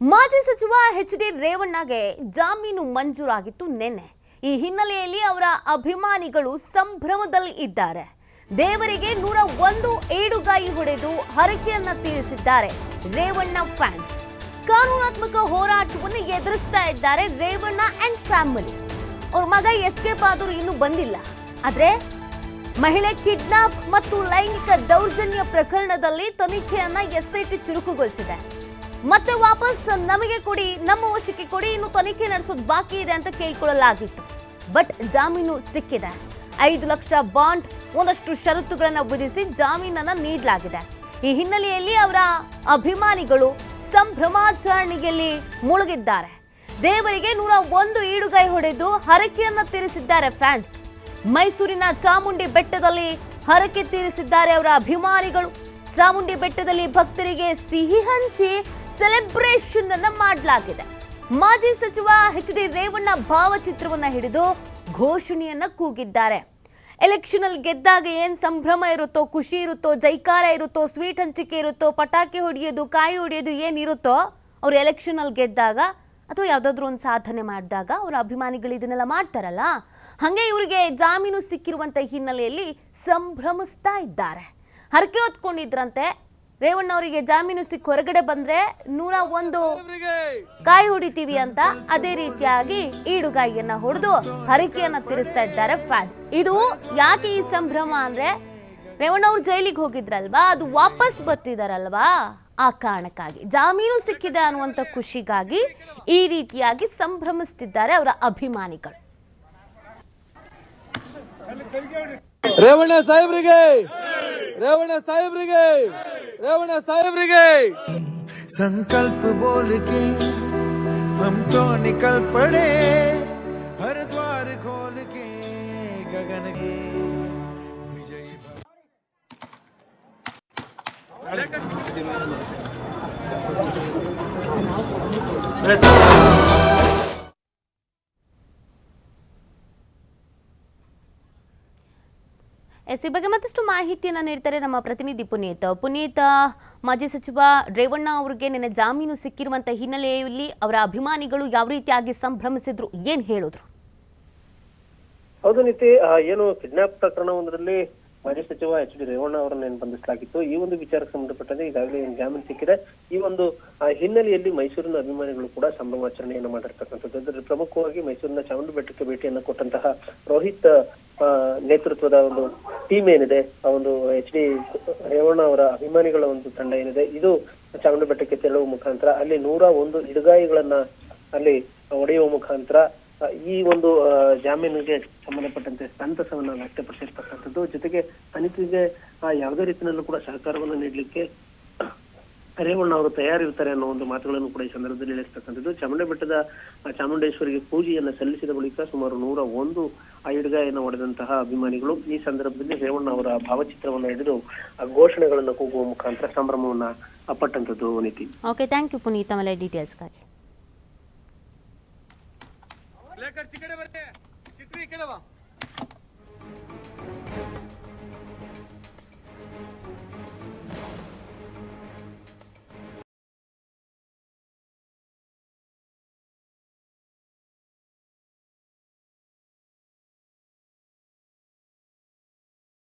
ಮಾಜಿ ಸಚಿವ ಎಚ್.ಡಿ. ರೇವಣ್ಣಗೆ ಜಾಮೀನು ಮಂಜೂರಾಗಿತ್ತು ನಿನ್ನೆ. ಈ ಹಿನ್ನೆಲೆಯಲ್ಲಿ ಅವರ ಅಭಿಮಾನಿಗಳು ಸಂಭ್ರಮದಲ್ಲಿ ಇದ್ದಾರೆ. ದೇವರಿಗೆ 101 ಏಡುಗಾಯಿ ಹೊಡೆದು ಹರಕೆಯನ್ನ ತೀರಿಸಿದ್ದಾರೆ ರೇವಣ್ಣ ಫ್ಯಾನ್ಸ್. ಕಾನೂನಾತ್ಮಕ ಹೋರಾಟವನ್ನು ಎದುರಿಸ್ತಾ ಇದ್ದಾರೆ ರೇವಣ್ಣ ಅಂಡ್ ಫ್ಯಾಮಿಲಿ. ಅವ್ರ ಮಗ ಎಸ್ಕೇಪ್ ಆದರೂ ಇನ್ನೂ ಬಂದಿಲ್ಲ. ಆದ್ರೆ ಮಹಿಳೆ ಕಿಡ್ನಾಪ್ ಮತ್ತು ಲೈಂಗಿಕ ದೌರ್ಜನ್ಯ ಪ್ರಕರಣದಲ್ಲಿ ತನಿಖೆಯನ್ನ ಎಸ್ಐಟಿ ಚುರುಕುಗೊಳಿಸಿದೆ. ಮತ್ತೆ ವಾಪಸ್ ನಮಗೆ ಕೊಡಿ, ನಮ್ಮ ವಶಕ್ಕೆ ಕೊಡಿ, ಇನ್ನು ತನಿಖೆ ನಡೆಸೋದು ಬಾಕಿ ಇದೆ ಅಂತ ಕೇಳಿಕೊಳ್ಳಲಾಗಿತ್ತು. ಬಟ್ ಜಾಮೀನು ಸಿಕ್ಕಿದೆ. 5 ಲಕ್ಷ ಬಾಂಡ್, ಒಂದಷ್ಟು ಷರತ್ತುಗಳನ್ನು ವಿಧಿಸಿ ಜಾಮೀನನ್ನ ನೀಡಲಾಗಿದೆ. ಈ ಹಿನ್ನೆಲೆಯಲ್ಲಿ ಅವರ ಅಭಿಮಾನಿಗಳು ಸಂಭ್ರಮಾಚರಣೆಯಲ್ಲಿ ಮುಳುಗಿದ್ದಾರೆ. ದೇವರಿಗೆ 101 ಈಡುಗೈ ಹೊಡೆದು ಹರಕೆಯನ್ನ ತೀರಿಸಿದ್ದಾರೆ ಫ್ಯಾನ್ಸ್. ಮೈಸೂರಿನ ಚಾಮುಂಡಿ ಬೆಟ್ಟದಲ್ಲಿ ಹರಕೆ ತೀರಿಸಿದ್ದಾರೆ ಅವರ ಅಭಿಮಾನಿಗಳು. ಚಾಮುಂಡಿ ಬೆಟ್ಟದಲ್ಲಿ ಭಕ್ತರಿಗೆ ಸಿಹಿ ಹಂಚಿ ಸೆಲೆಬ್ರೇಷನ್ ಅನ್ನ ಮಾಡಲಾಗಿದೆ. ಮಾಜಿ ಸಚಿವ ಎಚ್.ಡಿ. ರೇವಣ್ಣ ಭಾವಚಿತ್ರವನ್ನ ಹಿಡಿದು ಘೋಷಣೆಯನ್ನ ಕೂಗಿದ್ದಾರೆ. ಎಲೆಕ್ಷನ್ ಅಲ್ಲಿ ಗೆದ್ದಾಗ ಏನ್ ಸಂಭ್ರಮ ಇರುತ್ತೋ, ಖುಷಿ ಇರುತ್ತೋ, ಜೈಕಾರ ಇರುತ್ತೋ, ಸ್ವೀಟ್ ಹಂಚಿಕೆ ಇರುತ್ತೋ, ಪಟಾಕಿ ಹೊಡೆಯೋದು, ಕಾಯಿ ಹೊಡೆಯೋದು ಏನಿರುತ್ತೋ, ಅವ್ರು ಎಲೆಕ್ಷನ್ ಅಲ್ಲಿ ಗೆದ್ದಾಗ ಅಥವಾ ಯಾವುದಾದ್ರೂ ಒಂದು ಸಾಧನೆ ಮಾಡಿದಾಗ ಅವರ ಅಭಿಮಾನಿಗಳು ಇದನ್ನೆಲ್ಲ ಮಾಡ್ತಾರಲ್ಲ, ಹಾಗೆ ಇವರಿಗೆ ಜಾಮೀನು ಸಿಕ್ಕಿರುವಂತ ಹಿನ್ನೆಲೆಯಲ್ಲಿ ಸಂಭ್ರಮಿಸ್ತಾ ಇದ್ದಾರೆ. ಹರಕೆ ಹೊತ್ಕೊಂಡಿದ್ರಂತೆ. ರೇವಣ್ಣ ಅವರಿಗೆ ಜಾಮೀನು ಸಿಕ್ಕ ಹೊರಗಡೆ ಬಂದ್ರೆ 101 ಕಾಯಿ ಹೊಡಿತೀವಿ ಅಂತ, ಅದೇ ರೀತಿಯಾಗಿ ಈಡುಗಾಯಿಯನ್ನ ಹೊಡೆದು ಹರಕೆಯನ್ನ ತೀರಿಸ್ತಾ ಇದ್ದಾರೆ ಫ್ಯಾನ್ಸ್. ಇದು ಯಾಕೆ ಈ ಸಂಭ್ರಮ ಅಂದ್ರೆ, ರೇವಣ್ಣ ಅವ್ರು ಜೈಲಿಗೆ ಹೋಗಿದ್ರಲ್ವಾ, ಅದು ವಾಪಸ್ ಬರ್ತಿದಾರಲ್ವಾ, ಆ ಕಾರಣಕ್ಕಾಗಿ ಜಾಮೀನು ಸಿಕ್ಕಿದೆ ಅನ್ನುವಂಥ ಖುಷಿಗಾಗಿ ಈ ರೀತಿಯಾಗಿ ಸಂಭ್ರಮಿಸ್ತಿದ್ದಾರೆ ಅವರ ಅಭಿಮಾನಿಗಳು. ರೇವಣ್ಣ ಸಾಹೇಬ್ರಿಗೆ, ರೇವಣ್ಣ ಸಾಹೇಬ್ರಿಗೆ, ರೇವಣ್ಣ ಸಾಹೇಬ್ರಿಗೆ. संकल्प बोल के हम तो निकल पड़े, हर द्वार खोल के गगन के विजयी. ಈ ಬಗ್ಗೆ ಮತ್ತಷ್ಟು ಮಾಹಿತಿಯನ್ನು ನೀಡ್ತಾರೆ ನಮ್ಮ ಪ್ರತಿನಿಧಿ ಪುನೀತ್. ಮಾಜಿ ಸಚಿವ ರೇವಣ್ಣ ಅವರಿಗೆ ನಿನ್ನೆ ಜಾಮೀನು ಸಿಕ್ಕಿರುವಂತ ಹಿನ್ನೆಲೆಯಲ್ಲಿ ಅವರ ಅಭಿಮಾನಿಗಳು ಯಾವ ರೀತಿಯಾಗಿ ಸಂಭ್ರಮಿಸಿದ್ರು, ಏನ್ ಹೇಳಿದ್ರು? ಹೌದು ನೀತಿ, ಏನು ಕಿಡ್ನಾಪ್ ಪ್ರಕರಣ ಒಂದರಲ್ಲಿ ಮಾಜಿ ಸಚಿವ ಎಚ್.ಡಿ. ರೇವಣ್ಣ ಅವರನ್ನ ಬಂಧಿಸಲಾಗಿತ್ತು. ಈ ಒಂದು ವಿಚಾರಕ್ಕೆ ಸಂಬಂಧಪಟ್ಟಂತೆ ಈಗಾಗಲೇ ಜಾಮೀನು ಸಿಕ್ಕಿದೆ. ಈ ಒಂದು ಹಿನ್ನೆಲೆಯಲ್ಲಿ ಮೈಸೂರಿನ ಅಭಿಮಾನಿಗಳು ಕೂಡ ಸಂಭ್ರಮಾಚರಣೆಯನ್ನು ಮಾಡಿರ್ತಕ್ಕಂಥದ್ದು. ಅದರಲ್ಲಿ ಪ್ರಮುಖವಾಗಿ ಮೈಸೂರಿನ ಚಾಮುಂಡಿ ಬೆಟ್ಟಕ್ಕೆ ಭೇಟಿಯನ್ನು ಕೊಟ್ಟಂತಹ ರೋಹಿತ್ ನೇತೃತ್ವದ ಒಂದು ಟೀಮ್ ಏನಿದೆ, ಆ ಒಂದು ಎಚ್.ಡಿ. ರೇವಣ್ಣ ಅವರ ಅಭಿಮಾನಿಗಳ ಒಂದು ತಂಡ ಏನಿದೆ, ಇದು ಚಾಮುಂಡಿ ಬೆಟ್ಟಕ್ಕೆ ತೆರಳುವ ಮುಖಾಂತರ ಅಲ್ಲಿ 101 ಇಡುಗಾಯಿಗಳನ್ನ ಅಲ್ಲಿ ಹೊಡೆಯುವ ಮುಖಾಂತರ ಈ ಒಂದು ಜಾಮೀನಿಗೆ ಸಂಬಂಧಪಟ್ಟಂತೆ ಸಂತಸವನ್ನ ವ್ಯಕ್ತಪಡಿಸಿರ್ತಕ್ಕಂಥದ್ದು. ಜೊತೆಗೆ ತನಿಖೆಗೆ ಯಾವುದೇ ರೀತಿಯಲ್ಲೂ ಕೂಡ ಸಹಕಾರವನ್ನು ನೀಡಲಿಕ್ಕೆ ರೇವಣ್ಣ ಅವರು ತಯಾರಿರ್ತಾರೆ ಅನ್ನೋ ಒಂದು ಮಾತುಗಳನ್ನು ಕೂಡ ಈ ಸಂದರ್ಭದಲ್ಲಿ ಹೇಳಿರ್ತಕ್ಕಂಥದ್ದು. ಚಾಮುಂಡಿ ಬೆಟ್ಟದ ಚಾಮುಂಡೇಶ್ವರಿಗೆ ಪೂಜೆಯನ್ನು ಸಲ್ಲಿಸಿದ ಬಳಿಕ ಸುಮಾರು 101 ಇಡುಗಾಯಿಯನ್ನು ಹೊಡೆದಂತಹ ಅಭಿಮಾನಿಗಳು ಈ ಸಂದರ್ಭದಲ್ಲಿ ರೇವಣ್ಣ ಅವರ ಭಾವಚಿತ್ರವನ್ನು ಹಿಡಿದು ಘೋಷಣೆಗಳನ್ನು ಕೂಗುವ ಮುಖಾಂತರ ಸಂಭ್ರಮವನ್ನ ಪಟ್ಟಂತದ್ದು. ನೀತಿ, ಓಕೆ, ಥ್ಯಾಂಕ್ ಯು ಪುನೀತ್ ಆಮೇಲೆ ಡೀಟೇಲ್ಸ್ಗಾಗಿ. ಈ ಕಡೆ ಬರ್ತೆ, ಚಿಟ್ರಿ ಈ ಕಡೆ ಬಾ.